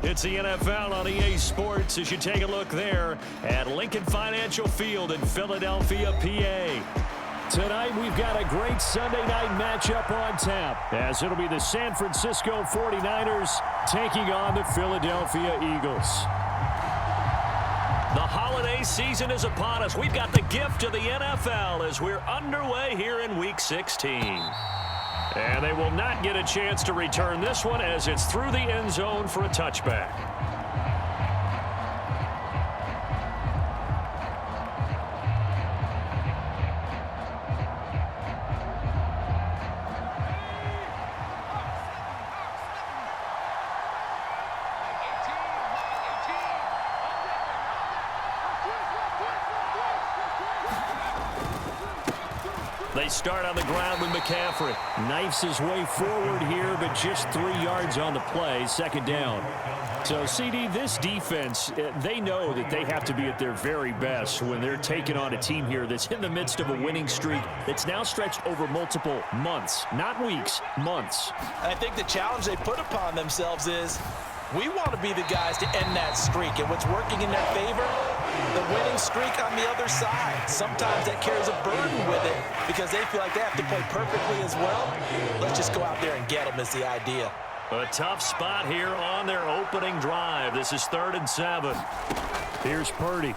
It's the NFL on EA Sports as you take a look there at Lincoln Financial Field in Philadelphia, PA. Tonight, we've got a great Sunday night matchup on tap, as it'll be the San Francisco 49ers taking on the Philadelphia Eagles. The holiday season is upon us. We've got the gift of the NFL as we're underway here in Week 16. And they will not get a chance to return this one as it's through the end zone for a touchback. They start on the ground with McCaffrey. Knifes his way forward here, but just 3 yards on the play, second down. So, CD, this defense, they know that they have to be at their very best when they're taking on a team here that's in the midst of a winning streak that's now stretched over multiple months, not weeks, months. I think the challenge they put upon themselves is we want to be the guys to end that streak, and what's working in their favor, the winning streak on the other side. Sometimes that carries a burden with it because they feel like they have to play perfectly as well. Let's just go out there and get them is the idea. A tough spot here on their opening drive. This is 3rd and 7. Here's Purdy.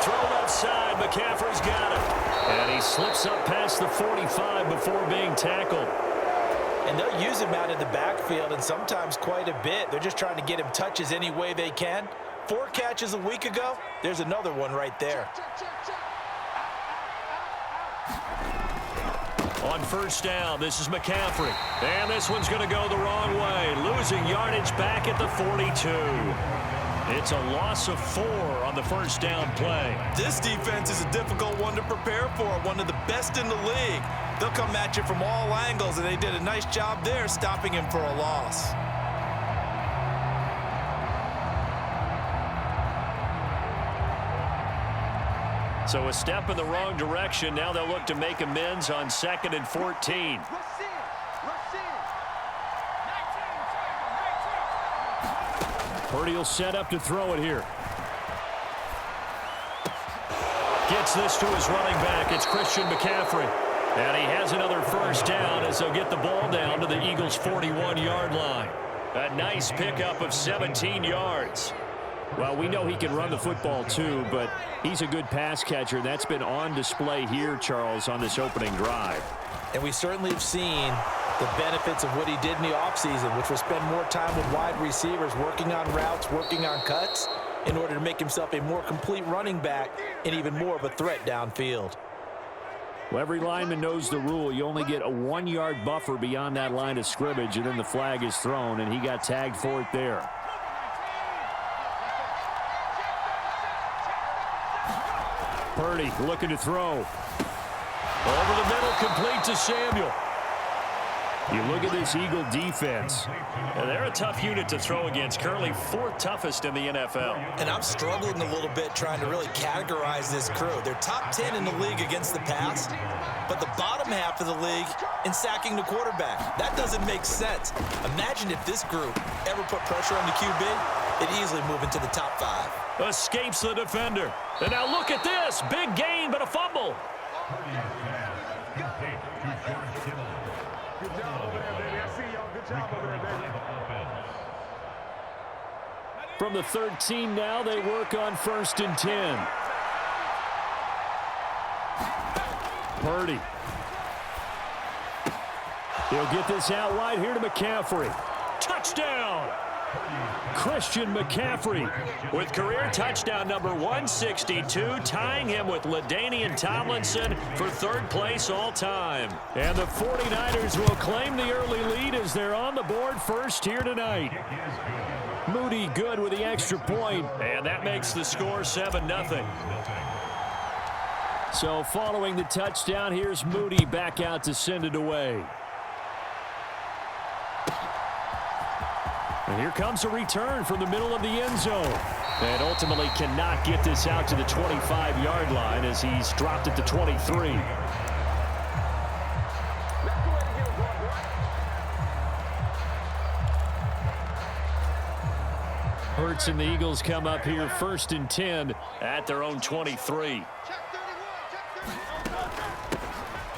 Throw left side. McCaffrey's got it. And he slips up past the 45 before being tackled. And they'll use him out in the backfield, and sometimes quite a bit. They're just trying to get him touches any way they can. 4 catches a week ago. There's another one right there. On first down, this is McCaffrey. And this one's going to go the wrong way. Losing yardage back at the 42. It's a loss of 4 on the first down play. This defense is a difficult one to prepare for, one of the best in the league. They'll come at you from all angles, and they did a nice job there stopping him for a loss. So a step in the wrong direction. Now they'll look to make amends on 2nd and 14. Purdy will set up to throw it here. Gets this to his running back. It's Christian McCaffrey. And he has another first down as they'll get the ball down to the Eagles' 41-yard line. A nice pickup of 17 yards. Well, we know he can run the football too, but he's a good pass catcher. That's been on display here, Charles, on this opening drive. And we certainly have seen the benefits of what he did in the offseason, which was spend more time with wide receivers, working on routes, working on cuts, in order to make himself a more complete running back and even more of a threat downfield. Well, every lineman knows the rule. You only get a 1-yard buffer beyond that line of scrimmage, and then the flag is thrown, and he got tagged for it there. Purdy looking to throw. Over the middle, complete to Samuel. You look at this Eagle defense, and they're a tough unit to throw against. Currently 4th toughest in the NFL. And I'm struggling a little bit trying to really categorize this crew. They're top 10 in the league against the pass, but the bottom half of the league in sacking the quarterback. That doesn't make sense. Imagine if this group ever put pressure on the QB, it'd easily move into the top 5. Escapes the defender. And now look at this. Big gain, but a fumble. From the 13 now, they work on 1st and 10. Purdy. He'll get this out wide here to McCaffrey. Touchdown! Christian McCaffrey with career touchdown number 162, tying him with LaDainian Tomlinson for 3rd place all time. And the 49ers will claim the early lead as they're on the board first here tonight. Moody good with the extra point, and that makes the score 7-0. So following the touchdown, here's Moody back out to send it away. And here comes a return from the middle of the end zone. And ultimately cannot get this out to the 25-yard line as he's dropped at the 23. Hurts and the Eagles come up here 1st and 10 at their own 23.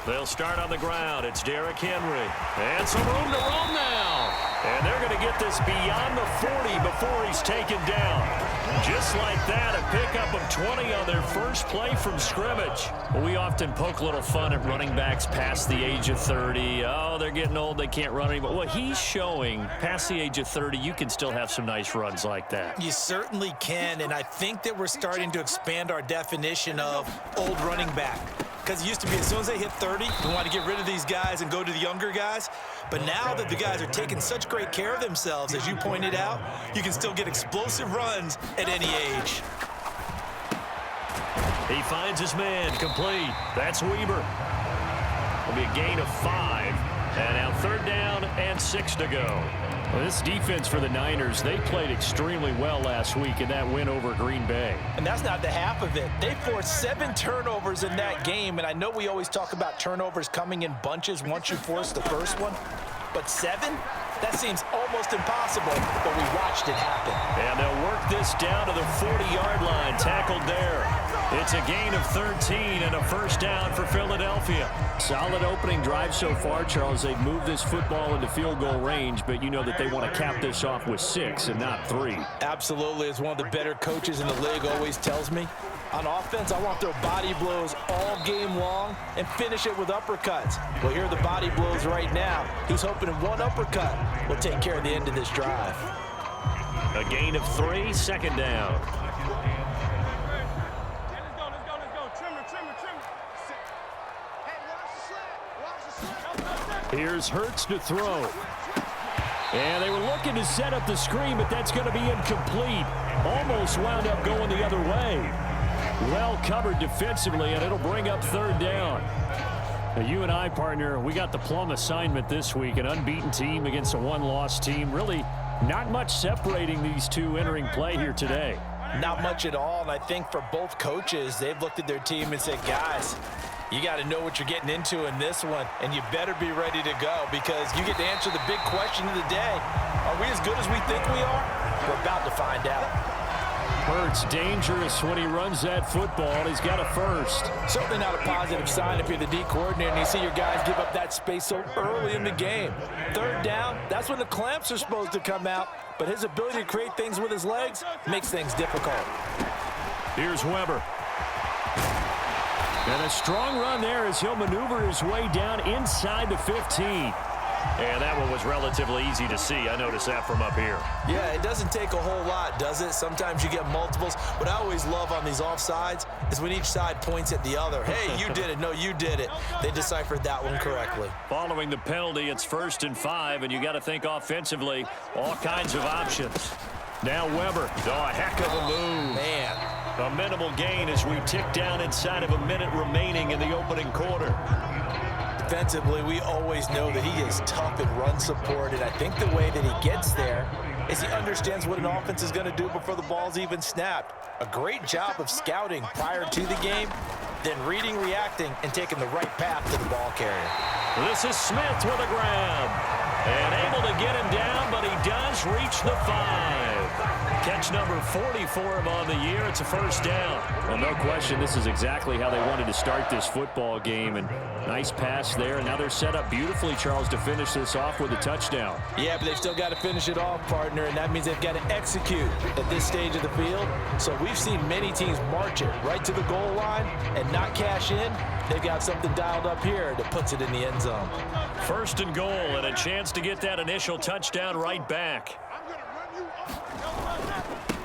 They'll start on the ground. It's Derrick Henry. And some room to roam now. And they're going to get this beyond the 40 before he's taken down. Just like that, a pickup of 20 on their first play from scrimmage. Well, we often poke a little fun at running backs past the age of 30. Oh, they're getting old, they can't run anymore. Well, he's showing past the age of 30, you can still have some nice runs like that. You certainly can, and I think that we're starting to expand our definition of old running back. Because it used to be as soon as they hit 30, we want to get rid of these guys and go to the younger guys. But now that the guys are taking such great care of themselves, as you pointed out, you can still get explosive runs at any age. He finds his man, complete. That's Weber. It'll be a gain of 5. And now 3rd down and 6 to go. Well, this defense for the Niners, they played extremely well last week in that win over Green Bay. And that's not the half of it. They forced 7 turnovers in that game, and I know we always talk about turnovers coming in bunches once you force the first one. But 7? That seems almost impossible, but we watched it happen. And they'll work this down to the 40-yard line, tackled there. It's a gain of 13 and a 1st down for Philadelphia. Solid opening drive so far, Charles. They've moved this football into field goal range, but you know that they want to cap this off with 6 and not 3. Absolutely. As one of the better coaches in the league always tells me, on offense, I want their body blows all game long and finish it with uppercuts. Well, here are the body blows right now. He's hoping one uppercut will take care of the end of this drive. A gain of 3, 2nd down. Here's Hurts to throw. And they were looking to set up the screen, but that's going to be incomplete. Almost wound up going the other way. Well covered defensively, and it'll bring up 3rd down. Now, you and I, partner, we got the plum assignment this week. An unbeaten team against a one-loss team. Really not much separating these two entering play here today. Not much at all, and I think for both coaches, they've looked at their team and said, guys, you got to know what you're getting into in this one, and you better be ready to go because you get to answer the big question of the day. Are we as good as we think we are? We're about to find out. Hurts dangerous when he runs that football. He's got a 1st. Certainly not a positive sign if you're the D coordinator and you see your guys give up that space so early in the game. 3rd down, that's when the clamps are supposed to come out, but his ability to create things with his legs makes things difficult. Here's Weber. And a strong run there as he'll maneuver his way down inside the 15. And that one was relatively easy to see. I noticed that from up here. Yeah, it doesn't take a whole lot, does it? Sometimes you get multiples. What I always love on these offsides is when each side points at the other. Hey, you did it. No, you did it. They deciphered that one correctly. Following the penalty, it's 1st and 5, and you got to think offensively, all kinds of options. Now Weber. Oh, a heck of a move. Man. A minimal gain as we tick down inside of a minute remaining in the opening quarter. Defensively, we always know that he is tough in run support, and I think the way that he gets there is he understands what an offense is going to do before the ball's even snapped. A great job of scouting prior to the game, then reading, reacting, and taking the right path to the ball carrier. This is Smith with a grab. And able to get him down, but he does reach the 5. Catch number 40 for him on the year. It's a 1st down. Well, no question, this is exactly how they wanted to start this football game. And nice pass there. And now they're set up beautifully, Charles, to finish this off with a touchdown. Yeah, but they've still got to finish it off, partner, and that means they've got to execute at this stage of the field. So we've seen many teams march it right to the goal line and not cash in. They've got something dialed up here that puts it in the end zone. 1st and goal, and a chance to get that initial touchdown right back.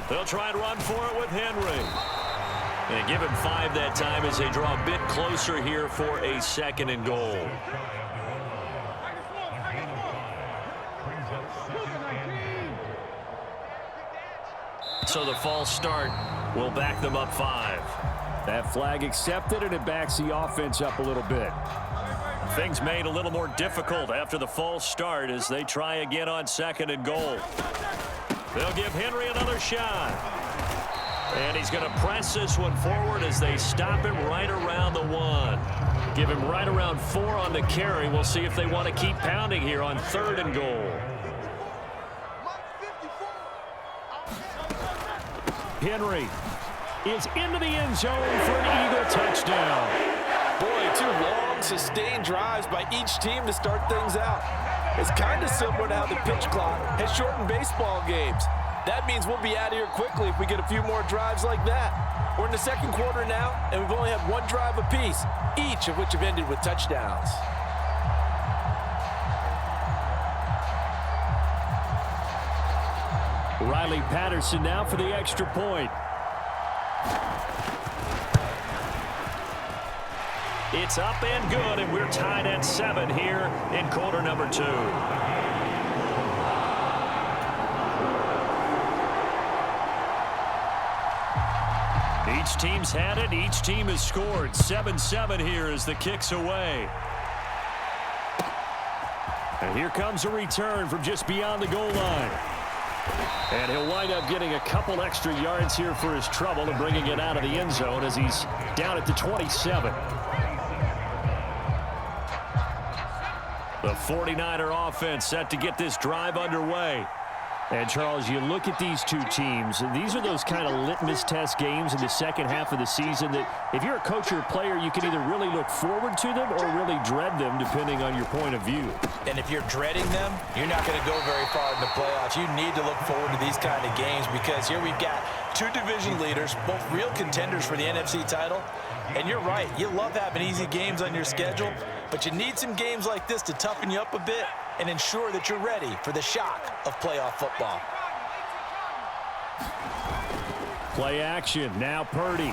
They'll try and run for it with Henry. And give him 5 that time as they draw a bit closer here for a 2nd and goal. So the false start will back them up 5. That flag accepted, and it backs the offense up a little bit. Things made a little more difficult after the false start as they try again on 2nd and goal. They'll give Henry another shot. And he's going to press this one forward as they stop him right around the 1. Give him right around 4 on the carry. We'll see if they want to keep pounding here on 3rd and goal. Henry is into the end zone for an Eagle touchdown. Boy, 2 long, sustained drives by each team to start things out. It's kind of similar to how the pitch clock has shortened baseball games. That means we'll be out of here quickly if we get a few more drives like that. We're in the second quarter now, and we've only had 1 drive apiece, each of which have ended with touchdowns. Riley Patterson now for the extra point. It's up and good, and we're tied at 7 here in quarter number 2. Each team's had it. Each team has scored. 7-7 here as the kick's away. And here comes a return from just beyond the goal line. And he'll wind up getting a couple extra yards here for his trouble and bringing it out of the end zone as he's down at the 27. The 49er offense set to get this drive underway. And, Charles, you look at these two teams, and these are those kind of litmus test games in the second half of the season that if you're a coach or a player, you can either really look forward to them or really dread them, depending on your point of view. And if you're dreading them, you're not going to go very far in the playoffs. You need to look forward to these kind of games because here we've got 2 division leaders, both real contenders for the NFC title. And you're right, you love having easy games on your schedule, but you need some games like this to toughen you up a bit and ensure that you're ready for the shock of playoff football. Play action, now Purdy.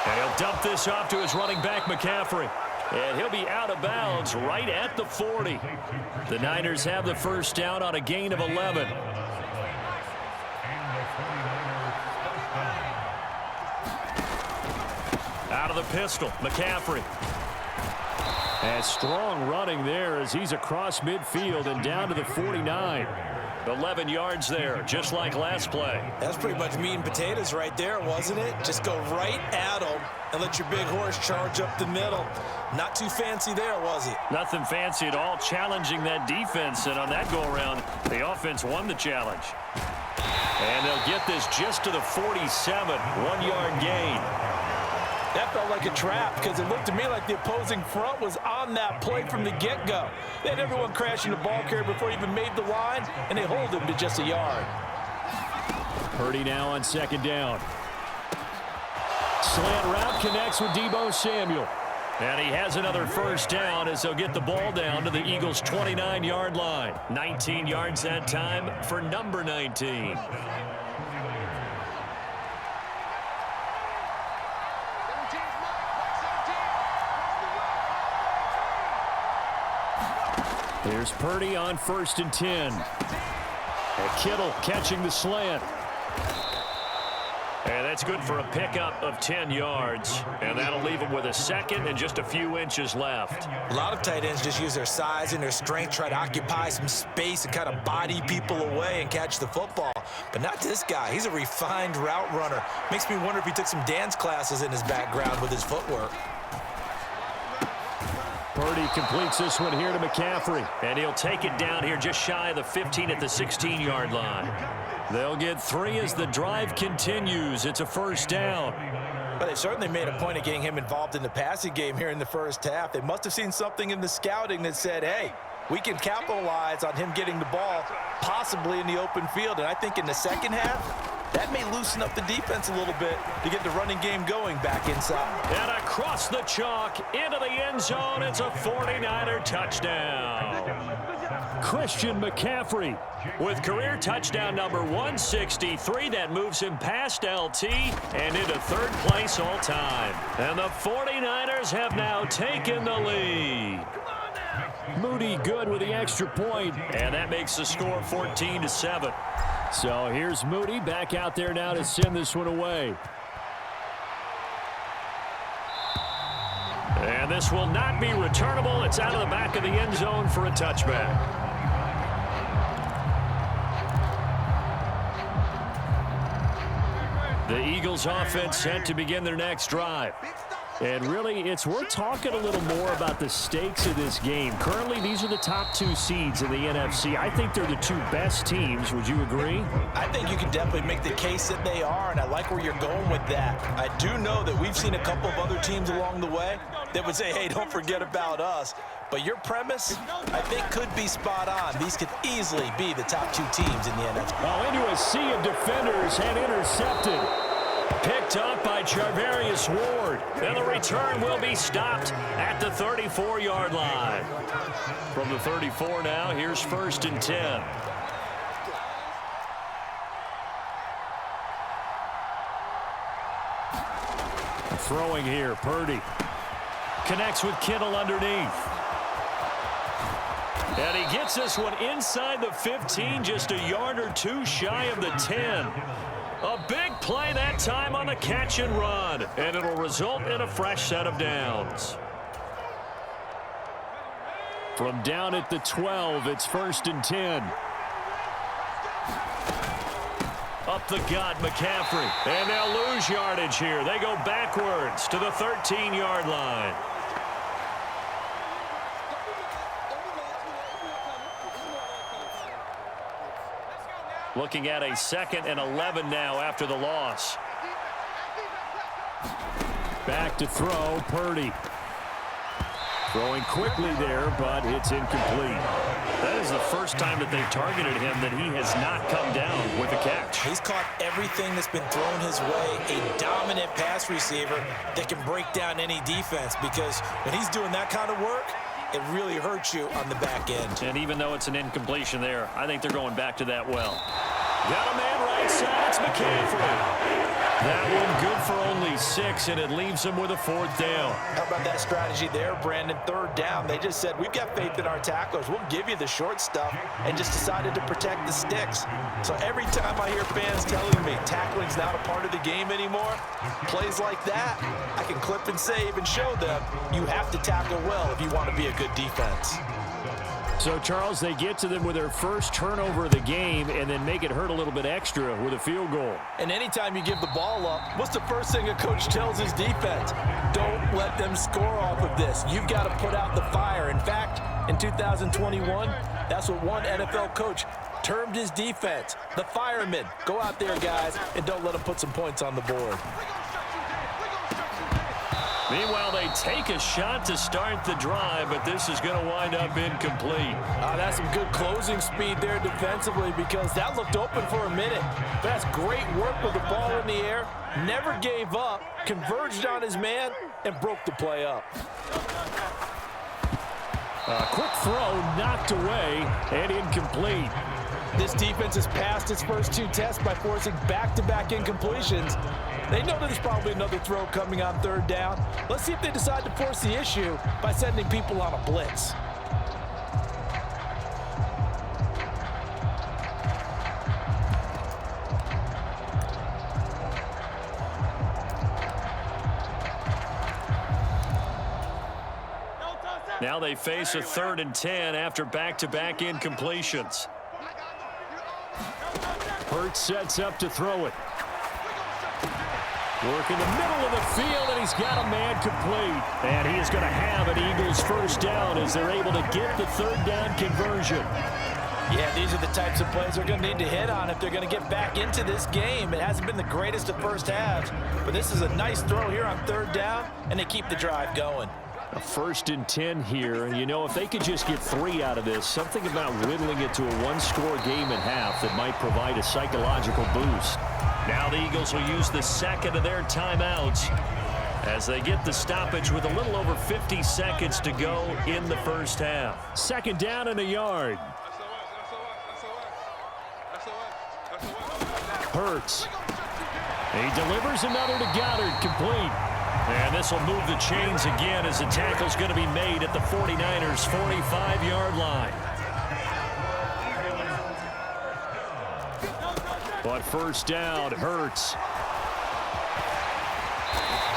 And he'll dump this off to his running back, McCaffrey. And he'll be out of bounds right at the 40. The Niners have the first down on a gain of 11. Out of the pistol, McCaffrey. And strong running there as he's across midfield and down to the 49. 11 yards there, just like last play. That's pretty much meat and potatoes right there, wasn't it? Just go right at him and let your big horse charge up the middle. Not too fancy there, was it? Nothing fancy at all, challenging that defense. And on that go-around, the offense won the challenge. And they'll get this just to the 47, 1-yard gain. That felt like a trap because it looked to me like the opposing front was on that play from the get-go. They had everyone crashing the ball carrier before he even made the line, and they hold him to just a yard. Purdy now on second down. Slant route connects with Deebo Samuel. And he has another first down as they'll get the ball down to the Eagles' 29-yard line. 19 yards that time for number 19. Here's Purdy on 1st and 10. And Kittle catching the slant. And that's good for a pickup of 10 yards. And that'll leave him with a second and just a few inches left. A lot of tight ends just use their size and their strength, try to occupy some space and kind of body people away and catch the football. But not this guy. He's a refined route runner. Makes me wonder if he took some dance classes in his background with his footwork. Purdy completes this one here to McCaffrey. And he'll take it down here just shy of the 15 at the 16-yard line. They'll get 3 as the drive continues. It's a first down. But they certainly made a point of getting him involved in the passing game here in the first half. They must have seen something in the scouting that said, hey, we can capitalize on him getting the ball possibly in the open field. And I think in the second half, that may loosen up the defense a little bit to get the running game going back inside. And across the chalk into the end zone, it's a 49er touchdown. Christian McCaffrey with career touchdown number 163. That moves him past LT and into 3rd place all time. And the 49ers have now taken the lead. Moody good with the extra point, and that makes the score 14-7. So here's Moody back out there now to send this one away. And this will not be returnable. It's out of the back of the end zone for a touchback. The Eagles offense set to begin their next drive. And really, it's worth talking a little more about the stakes of this game. Currently, these are the top two seeds in the NFC. I think they're the two best teams. Would you agree? I think you can definitely make the case that they are, and I like where you're going with that. I do know that we've seen a couple of other teams along the way that would say, hey, don't forget about us. But your premise, I think, could be spot on. These could easily be the top two teams in the NFC. Well, into a sea of defenders and intercepted. Picked up by Charvarius Ward. And the return will be stopped at the 34-yard line. From the 34 now, here's 1st and 10. Throwing here, Purdy. Connects with Kittle underneath. And he gets this one inside the 15, just a yard or two shy of the 10. A big play that time on the catch and run, and it'll result in a fresh set of downs. From down at the 12, it's 1st and 10. Up the gut, McCaffrey. And they'll lose yardage here. They go backwards to the 13-yard line. Looking at a 2nd and 11 now after the loss. Back to throw, Purdy. Throwing quickly there, but it's incomplete. That is the first time that they've targeted him that he has not come down with a catch. He's caught everything that's been thrown his way. A dominant pass receiver that can break down any defense, because when he's doing that kind of work, it really hurts you on the back end. And even though it's an incompletion there, I think they're going back to that well. Got a man right side. It's McCaffrey. That one good for only 6, and it leaves him with a 4th down. How about that strategy there, Brandon? 3rd down. They just said, we've got faith in our tacklers. We'll give you the short stuff, and just decided to protect the sticks. So every time I hear fans telling me tackling's not a part of the game anymore, plays like that, I can clip and save and show them you have to tackle well if you want to be a good defense. So, Charles, they get to them with their first turnover of the game and then make it hurt a little bit extra with a field goal. And anytime you give the ball up, what's the first thing a coach tells his defense? Don't let them score off of this. You've got to put out the fire. In fact, in 2021, that's what one NFL coach termed his defense, the firemen. Go out there, guys, and don't let them put some points on the board. Meanwhile, they take a shot to start the drive, but this is going to wind up incomplete. That's some good closing speed there defensively, because that looked open for a minute. That's great work with the ball in the air. Never gave up, converged on his man, and broke the play up. A quick throw knocked away and incomplete. This defense has passed its first 2 tests by forcing back-to-back incompletions. They know there's probably another throw coming on 3rd down. Let's see if they decide to force the issue by sending people on a blitz. Now they face a 3rd and 10 after back-to-back incompletions. Hurts sets up to throw it. Work in the middle of the field, and he's got a man complete. And he is going to have an Eagles 1st down as they're able to get the 3rd down conversion. Yeah, these are the types of plays they're going to need to hit on if they're going to get back into this game. It hasn't been the greatest of first halves, but this is a nice throw here on 3rd down, and they keep the drive going. A 1st and 10 here, and you know, if they could just get 3 out of this, something about whittling it to a 1-score game at half that might provide a psychological boost. Now the Eagles will use the 2nd of their timeouts as they get the stoppage with a little over 50 seconds to go in the first half. 2nd down and a yard. Hurts. He delivers another to Goddard, complete. And this will move the chains again as the tackle's going to be made at the 49ers' 45-yard line. But 1st down, Hurts.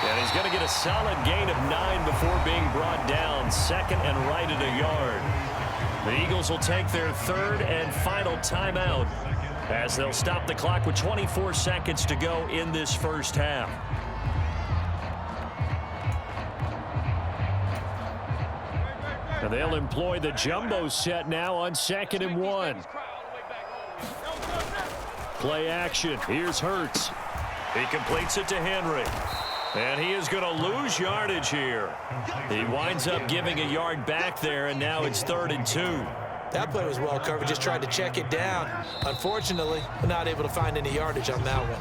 And he's going to get a solid gain of 9 before being brought down. 2nd and right at a yard. The Eagles will take their 3rd and final timeout as they'll stop the clock with 24 seconds to go in this first half. And they'll employ the jumbo set now on 2nd and 1. Play action. Here's Hurts. He completes it to Henry. And he is going to lose yardage here. He winds up giving a yard back there, and now it's 3rd and 2. That play was well covered. Just tried to check it down. Unfortunately, not able to find any yardage on that one.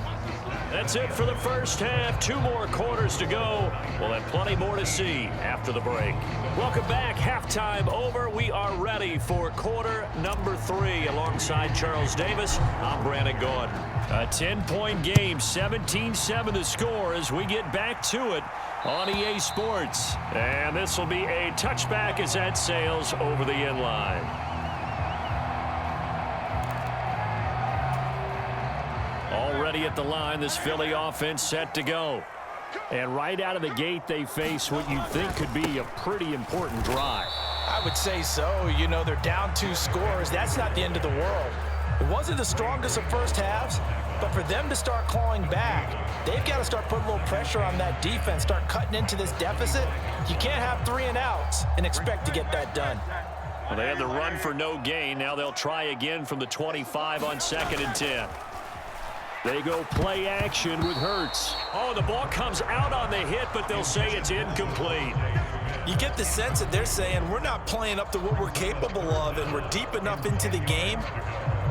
That's it for the first half. 2 more quarters to go. We'll have plenty more to see after the break. Welcome back. Halftime over. We are ready for quarter number 3. Alongside Charles Davis, I'm Brandon Gordon. A 10-point game, 17-7 the score as we get back to it on EA Sports. And this will be a touchback as that sails over the end line. Already at the line, this Philly offense set to go. And right out of the gate, they face what you'd think could be a pretty important drive. I would say so. You know, they're down 2 scores. That's not the end of the world. It wasn't the strongest of first halves, but for them to start clawing back, they've got to start putting a little pressure on that defense, start cutting into this deficit. You can't have 3 and outs and expect to get that done. Well, they had the run for no gain. Now they'll try again from the 25 on 2nd and 10. They go play action with Hurts. Oh, the ball comes out on the hit, but they'll say it's incomplete. You get the sense that they're saying we're not playing up to what we're capable of, and we're deep enough into the game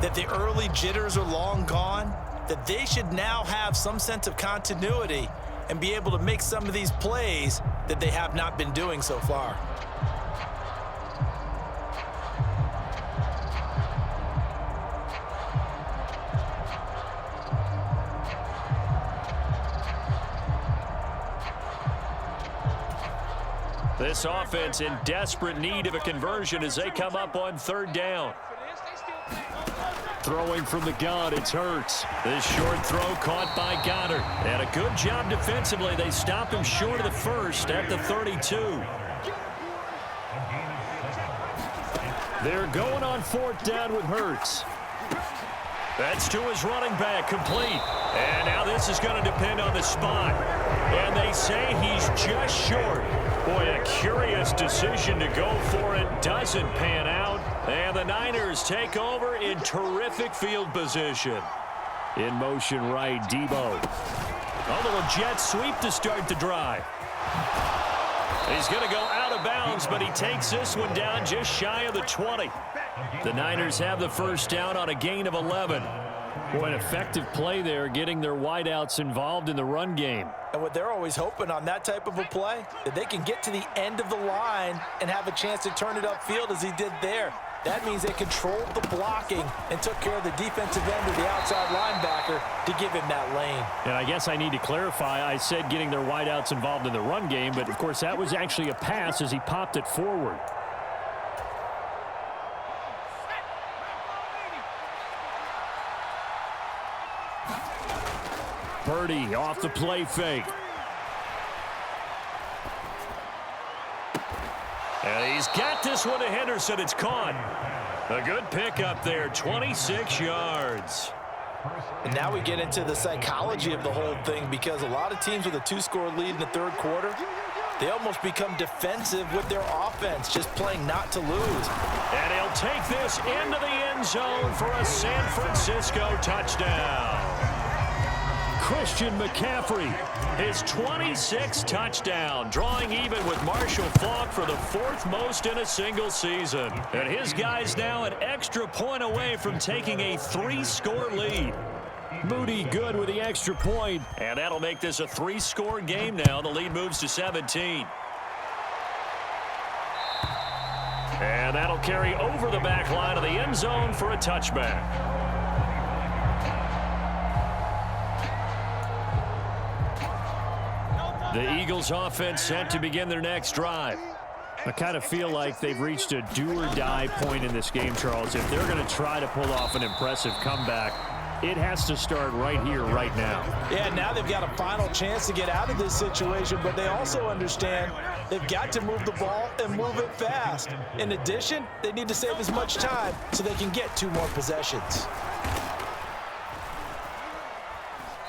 that the early jitters are long gone, that they should now have some sense of continuity and be able to make some of these plays that they have not been doing so far. This offense in desperate need of a conversion as they come up on 3rd down. Throwing from the gun, it's Hurts. This short throw caught by Goddard. And a good job defensively. They stop him short of the first at the 32. They're going on 4th down with Hurts. That's to his running back, complete. And now this is going to depend on the spot. And they say he's just short. Boy, a curious decision to go for it. Doesn't pan out. And the Niners take over in terrific field position. In motion right, Debo. A little jet sweep to start the drive. He's going to go out of bounds, but he takes this one down just shy of the 20. The Niners have the first down on a gain of 11. Boy, an effective play there, getting their wideouts involved in the run game. And what they're always hoping on that type of a play, that they can get to the end of the line and have a chance to turn it upfield as he did there. That means they controlled the blocking and took care of the defensive end of the outside linebacker to give him that lane. And I guess I need to clarify, I said getting their wideouts involved in the run game, but of course that was actually a pass as he popped it forward. Purdy off the play fake. And he's got this one to Henderson. It's caught. A good pickup there, 26 yards. And now we get into the psychology of the whole thing, because a lot of teams with a 2-score lead in the 3rd quarter, they almost become defensive with their offense, just playing not to lose. And he'll take this into the end zone for a San Francisco touchdown. Christian McCaffrey, his 26th touchdown, drawing even with Marshall Faulk for the 4th most in a single season. And his guys now an extra point away from taking a 3-score lead. Moody good with the extra point, and that'll make this a 3-score game now. The lead moves to 17. And that'll carry over the back line of the end zone for a touchback. The Eagles offense set to begin their next drive. I kind of feel like they've reached a do-or-die point in this game, Charles. If they're going to try to pull off an impressive comeback, it has to start right here, right now. Yeah, now they've got a final chance to get out of this situation, but they also understand they've got to move the ball and move it fast. In addition, they need to save as much time so they can get 2 more possessions.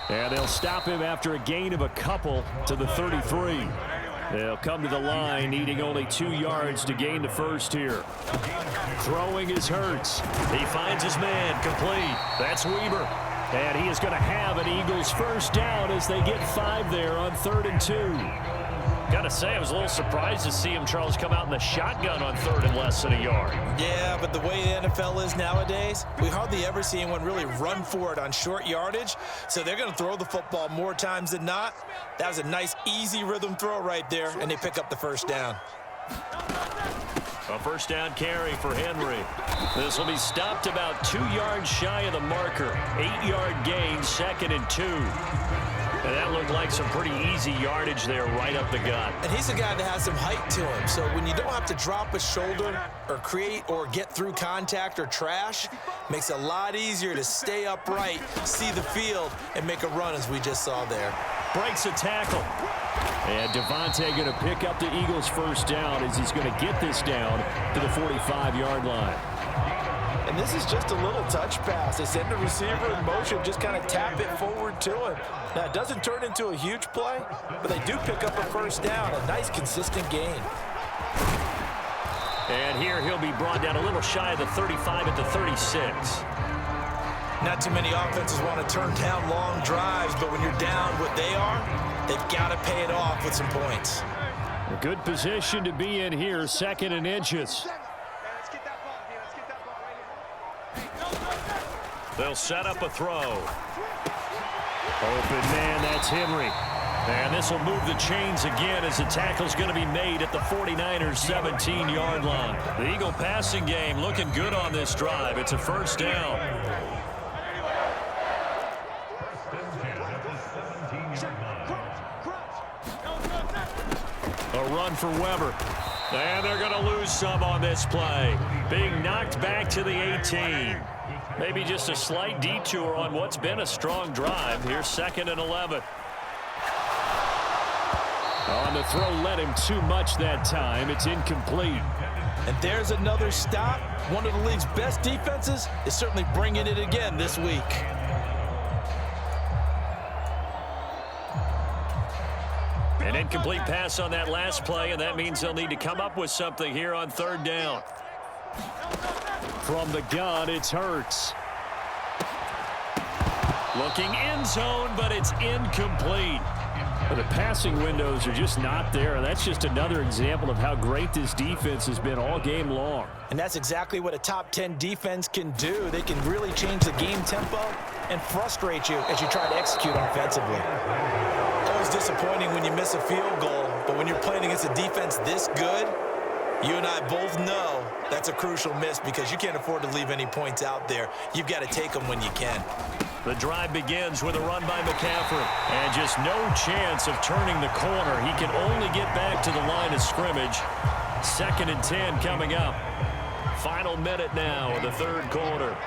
And they'll stop him after a gain of a couple to the 33. They'll come to the line, needing only 2 yards to gain the first here. Throwing is Hurts. He finds his man, complete. That's Weaver. And he is going to have an Eagles first down as they get 5 there on 3rd and 2. Got to say, I was a little surprised to see him, Charles, come out in the shotgun on 3rd and less than a yard. Yeah, but the way the NFL is nowadays, we hardly ever see anyone really run for it on short yardage. So they're going to throw the football more times than not. That was a nice, easy rhythm throw right there, and they pick up the first down. A first down carry for Henry. This will be stopped about 2 yards shy of the marker. 8-yard gain, 2nd and 2. And that looked like some pretty easy yardage there right up the gut. And he's a guy that has some height to him. So when you don't have to drop a shoulder or create or get through contact or trash, makes it a lot easier to stay upright, see the field, and make a run as we just saw there. Breaks a tackle. And Devontae going to pick up the Eagles first down as he's going to get this down to the 45-yard line. And this is just a little touch pass. They send the receiver in motion, just kind of tap it forward to him. Now, it doesn't turn into a huge play, but they do pick up a first down, a nice, consistent gain. And here he'll be brought down a little shy of the 35 at the 36. Not too many offenses want to turn down long drives, but when you're down what they are, they've got to pay it off with some points. A good position to be in here, 2nd and inches. They'll set up a throw. Open man, that's Henry. And this will move the chains again as the tackle's going to be made at the 49ers' 17-yard line. The Eagle passing game looking good on this drive. It's a first down. A run for Weber. And they're going to lose some on this play. Being knocked back to the 18. Maybe just a slight detour on what's been a strong drive. Here's 2nd and 11. On the throw, led him too much that time. It's incomplete. And there's another stop. One of the league's best defenses is certainly bringing it again this week. An incomplete pass on that last play, and that means they'll need to come up with something here on 3rd down. From the gun, it's Hurts. Looking end zone, but it's incomplete. The passing windows are just not there. That's just another example of how great this defense has been all game long. And that's exactly what a top 10 defense can do. They can really change the game tempo and frustrate you as you try to execute offensively. Always disappointing when you miss a field goal, but when you're playing against a defense this good, you and I both know that's a crucial miss because you can't afford to leave any points out there. You've got to take them when you can. The drive begins with a run by McCaffrey. And just no chance of turning the corner. He can only get back to the line of scrimmage. 2nd and 10 coming up. Final minute now of the 3rd quarter.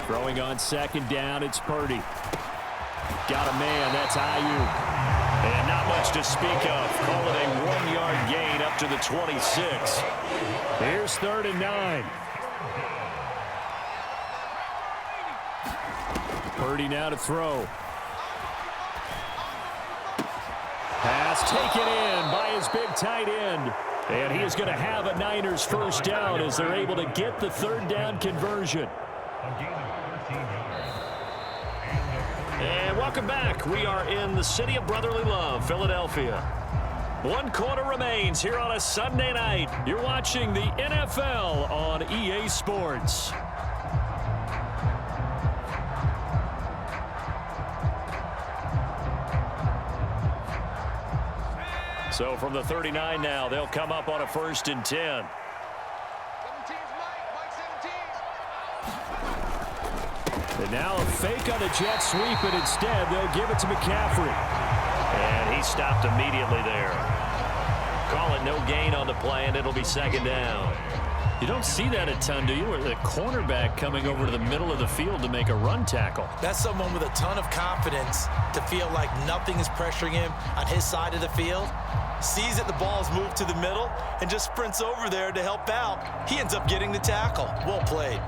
Throwing on 2nd down, it's Purdy. Got a man, that's Ayuk. And not much to speak of. Call it a 1-yard gain up to the 26. Here's 3rd and 9. Purdy now to throw. Pass taken in by his big tight end. And he is going to have a Niners first down as they're able to get the 3rd down conversion. And welcome back. We are in the city of brotherly love, Philadelphia. 1 quarter remains here on a Sunday night. You're watching the NFL on EA Sports. So from the 39 now, they'll come up on a 1st and 10. And now a fake on the jet sweep, and instead they'll give it to McCaffrey. And he stopped immediately there. Call it no gain on the play, and it'll be 2nd down. You don't see that a ton, do you? Or the cornerback coming over to the middle of the field to make a run tackle. That's someone with a ton of confidence to feel like nothing is pressuring him on his side of the field. Sees that the ball is moved to the middle and just sprints over there to help out. He ends up getting the tackle. Well played.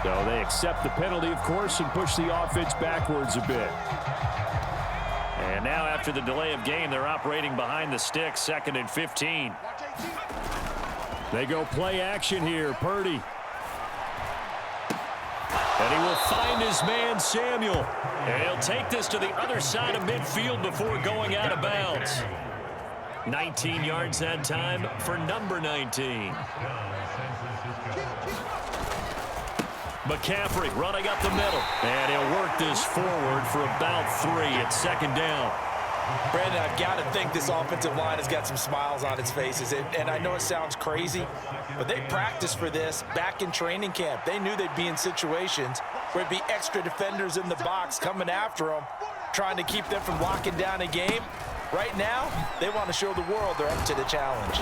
So they accept the penalty, of course, and push the offense backwards a bit. And now after the delay of game, they're operating behind the sticks, 2nd and 15. They go play action here. Purdy. And he will find his man, Samuel. And he'll take this to the other side of midfield before going out of bounds. 19 yards that time for number 19. McCaffrey running up the middle. And he'll work this forward for about 3 at 2nd down. Brandon, I've got to think this offensive line has got some smiles on its faces. And I know it sounds crazy, but they practiced for this back in training camp. They knew they'd be in situations where it'd be extra defenders in the box coming after them, trying to keep them from locking down a game. Right now, they want to show the world they're up to the challenge.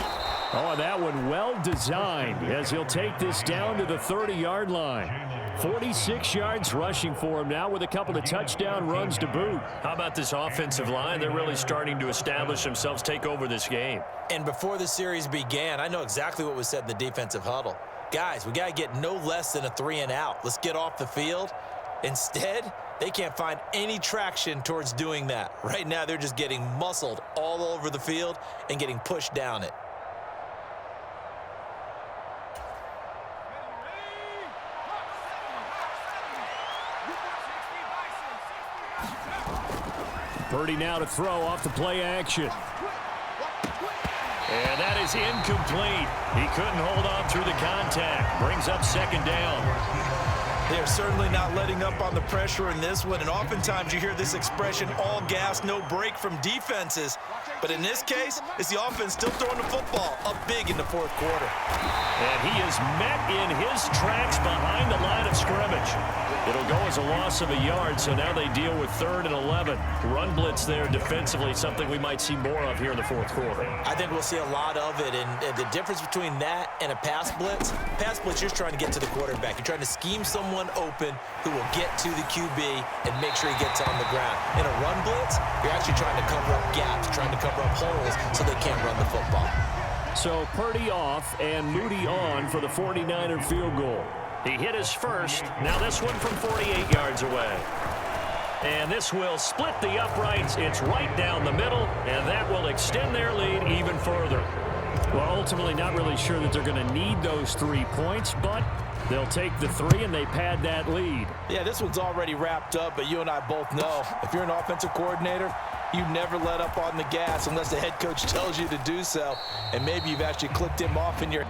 Oh, and that one well designed as he'll take this down to the 30-yard line. 46 yards rushing for him now with a couple of touchdown runs to boot. How about this offensive line? They're really starting to establish themselves, take over this game. And before the series began, I know exactly what was said in the defensive huddle. Guys, we got to get no less than a 3 and out. Let's get off the field. Instead, they can't find any traction towards doing that. Right now, they're just getting muscled all over the field and getting pushed down it. Purdy now to throw off the play action. And that is incomplete. He couldn't hold on through the contact. Brings up 2nd down. They're certainly not letting up on the pressure in this one, and oftentimes you hear this expression, all gas, no break from defenses. But in this case, it's the offense still throwing the football up big in the 4th quarter. And he is met in his tracks behind the line of scrimmage. It'll go as a loss of a yard, so now they deal with 3rd and 11. Run blitz there defensively, something we might see more of here in the 4th quarter. I think we'll see a lot of it, and the difference between that and a pass blitz, you're trying to get to the quarterback. You're trying to scheme someone open who will get to the QB and make sure he gets on the ground. In a run blitz, you're actually trying to cover up gaps, trying to cover up holes so they can't run the football. So Purdy off and Moody on for the 49er field goal. He hit his first. Now this one from 48 yards away. And this will split the uprights. It's right down the middle, and that will extend their lead even further. Well, ultimately not really sure that they're going to need those 3 points, but they'll take the 3 and they pad that lead. Yeah, this one's already wrapped up, but you and I both know if you're an offensive coordinator, you never let up on the gas unless the head coach tells you to do so. And maybe you've actually clicked him off in your...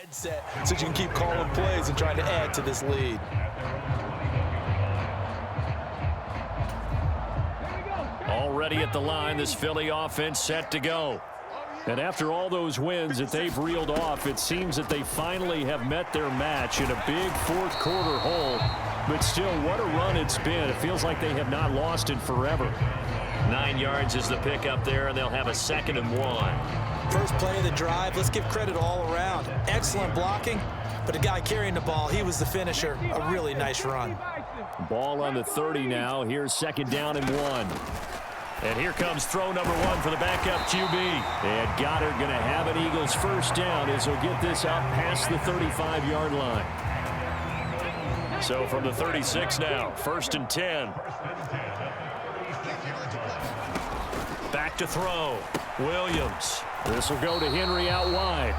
headset so you can keep calling plays and trying to add to this lead. Already at the line, this Philly offense set to go. And after all those wins that they've reeled off, it seems that they finally have met their match in a big 4th quarter hole. But still, what a run it's been. It feels like they have not lost in forever. 9 yards is the pickup there, and they'll have a 2nd and 1. First play of the drive, let's give credit all around. Excellent blocking, but the guy carrying the ball, he was the finisher. A really nice run. Ball on the 30 now. Here's 2nd down and 1. And here comes throw number 1 for the backup QB. And Goddard going to have an Eagles first down as he'll get this out past the 35-yard line. So from the 36 now, 1st and 10. Back to throw. Williams. This will go to Henry out wide.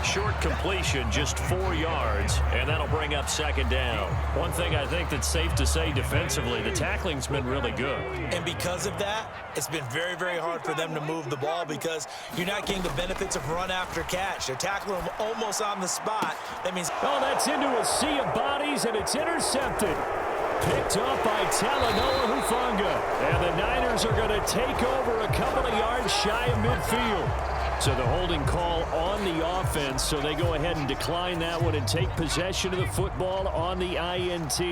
Short completion, just 4 yards, and that'll bring up 2nd down. One thing I think that's safe to say defensively, the tackling's been really good. And because of that, it's been very, very hard for them to move the ball because you're not getting the benefits of run after catch. They're tackling them almost on the spot. That means... Oh, that's into a sea of bodies, and it's intercepted. Picked up by Talanoa Hufanga. And the Niners are going to take over a couple of yards shy of midfield. So the holding call on the offense, so they go ahead and decline that one and take possession of the football on the INT.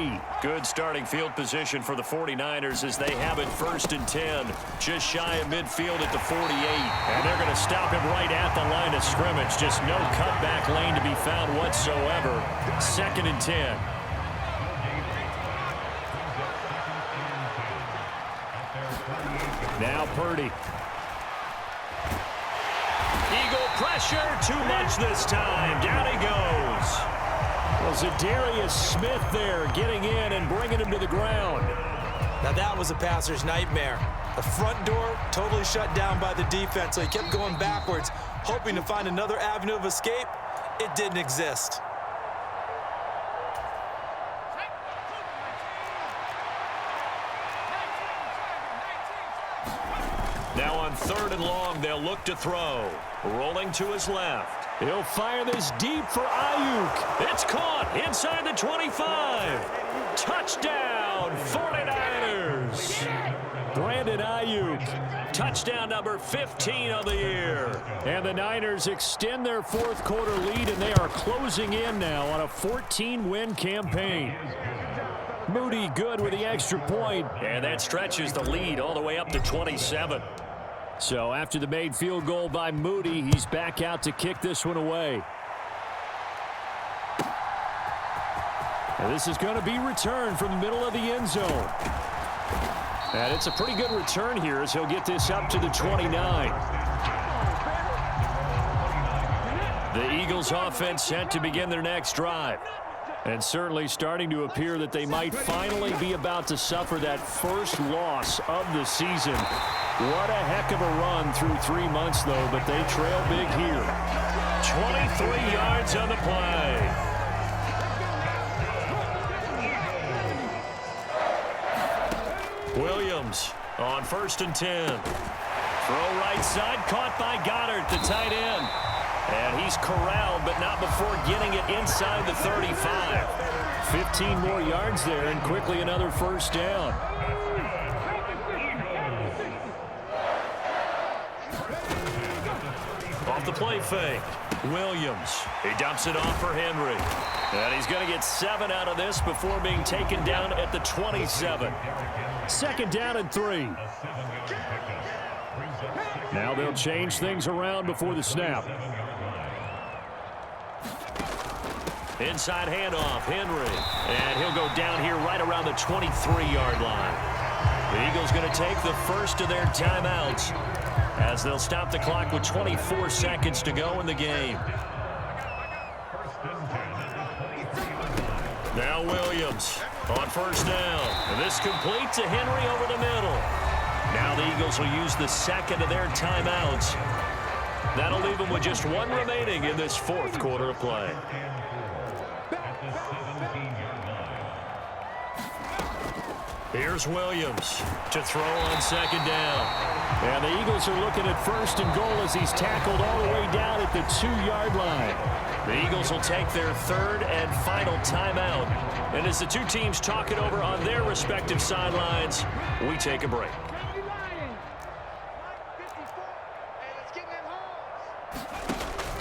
Good starting field position for the 49ers as they have it 1st and 10, just shy of midfield at the 48. And they're going to stop him right at the line of scrimmage. Just no cutback lane to be found whatsoever. 2nd and 10. Now Purdy. Eagle pressure, too much this time. Down he goes. Well, Zadarius Smith there getting in and bringing him to the ground. Now that was a passer's nightmare. The front door totally shut down by the defense, so he kept going backwards, hoping to find another avenue of escape. It didn't exist. Now on 3rd and long, they'll look to throw. Rolling to his left. He'll fire this deep for Ayuk. It's caught inside the 25. Touchdown, 49ers. Brandon Ayuk, touchdown number 15 of the year. And the Niners extend their 4th quarter lead, and they are closing in now on a 14-win campaign. Moody good with the extra point, and that stretches the lead all the way up to 27. So after the made field goal by Moody, he's back out to kick this one away. And this is going to be returned from the middle of the end zone. And it's a pretty good return here as he'll get this up to the 29. The Eagles offense set to begin their next drive. And certainly starting to appear that they might finally be about to suffer that first loss of the season. What a heck of a run through 3 months, though, but they trail big here. 23 yards on the play. Williams on 1st and 10. Throw right side, caught by Goddard, the tight end. And he's corralled, but not before getting it inside the 35. 15 more yards there, and quickly another first down. Off the play fake, Williams. He dumps it off for Henry. And he's going to get 7 out of this before being taken down at the 27. 2nd down and 3. Now they'll change things around before the snap. Inside handoff, Henry. And he'll go down here right around the 23-yard line. The Eagles going to take the first of their timeouts as they'll stop the clock with 24 seconds to go in the game. Now Williams on 1st down. And this complete to Henry over the middle. Now the Eagles will use the 2nd of their timeouts. That'll leave them with just 1 remaining in this 4th quarter of play. Here's Williams to throw on 2nd down. And the Eagles are looking at 1st and goal as he's tackled all the way down at the 2-yard line. The Eagles will take their 3rd and final timeout. And as the two teams talk it over on their respective sidelines, we take a break.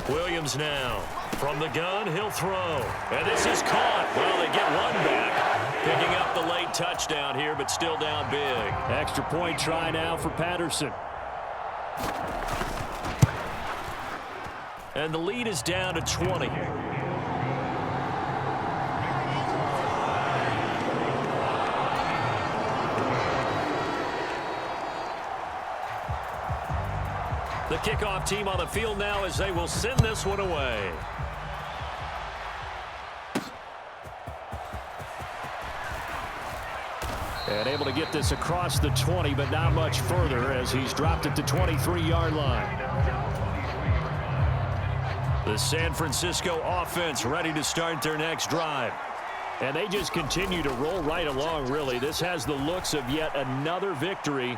Williams now. From the gun, he'll throw. And this is caught. Well, they get 1 back. Picking up the late touchdown here, but still down big. Extra point try now for Patterson. And the lead is down to 20. The kickoff team on the field now as they will send this one away. And able to get this across the 20, but not much further as he's dropped it to 23-yard line. The San Francisco offense ready to start their next drive. And they just continue to roll right along, really. This has the looks of yet another victory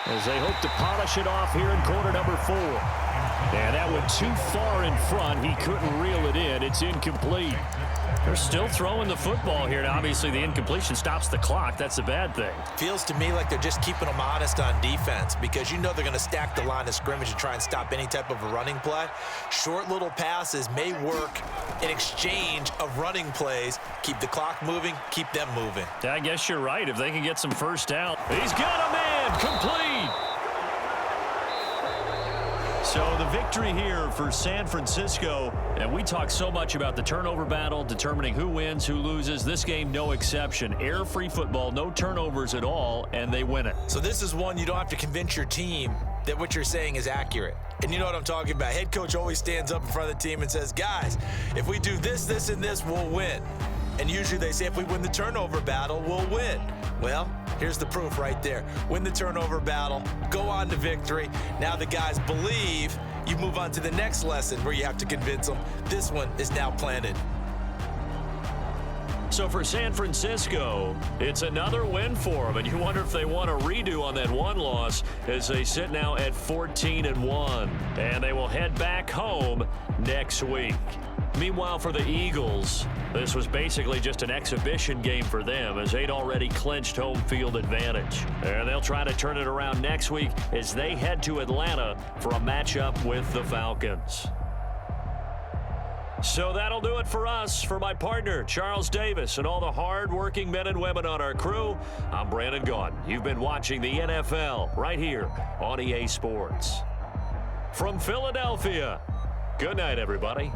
as they hope to polish it off here in quarter number 4. And that went too far in front. He couldn't reel it in. It's incomplete. They're still throwing the football here. Now, obviously, the incompletion stops the clock. That's a bad thing. Feels to me like they're just keeping them honest on defense because you know they're going to stack the line of scrimmage and try and stop any type of a running play. Short little passes may work in exchange of running plays. Keep the clock moving, keep them moving. I guess you're right. If they can get some first down. He's got a man. Complete. So the victory here for San Francisco. And we talk so much about the turnover battle, determining who wins, who loses. This game, no exception. Air-free football, no turnovers at all, and they win it. So this is one you don't have to convince your team that what you're saying is accurate. And you know what I'm talking about. Head coach always stands up in front of the team and says, guys, if we do this, this, and this, we'll win. And usually they say if we win the turnover battle, we'll win. Well, here's the proof right there. Win the turnover battle, go on to victory. Now the guys believe. You move on to the next lesson where you have to convince them. This one is now planted. So for San Francisco, it's another win for them. And you wonder if they want a redo on that one loss as they sit now at 14-1. And they will head back home next week. Meanwhile, for the Eagles, this was basically just an exhibition game for them as they'd already clinched home field advantage. And they'll try to turn it around next week as they head to Atlanta for a matchup with the Falcons. So that'll do it for us. For my partner, Charles Davis, and all the hard-working men and women on our crew, I'm Brandon Gaudin. You've been watching the NFL right here on EA Sports. From Philadelphia, good night, everybody.